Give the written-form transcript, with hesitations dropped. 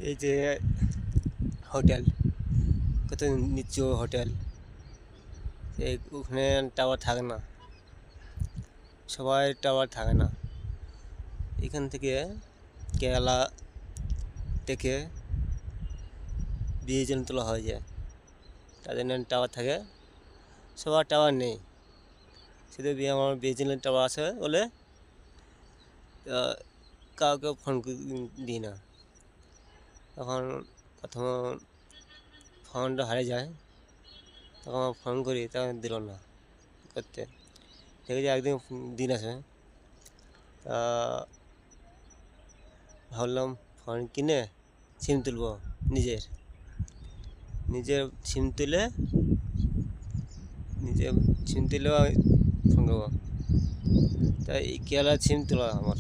এই যে হোটেল, কত নিচু হোটেল, ওখানে টাওয়ার থাকে না, সবাই টাওয়ার থাকে না। এখান থেকে কেরালা থেকে বিয়েজন তোলা হয়ে যায়, তাদের টাওয়ার থাকে, সবার টাওয়ার নেই, শুধু আমার বিয়েজনের টাওয়ার আছে বলে কাউকে ফোন দিই না। তখন প্রথম ফোনটা হারিয়ে যায়, তখন ফোন করি, তখন দিল না করতে। দেখি একদিন দিন আছে, তা ভাবলাম ফোন কিনে সিম তুলব, নিজের সিম তুলে ফোন করবো। তাই কেরালার সিম তোলা আমার।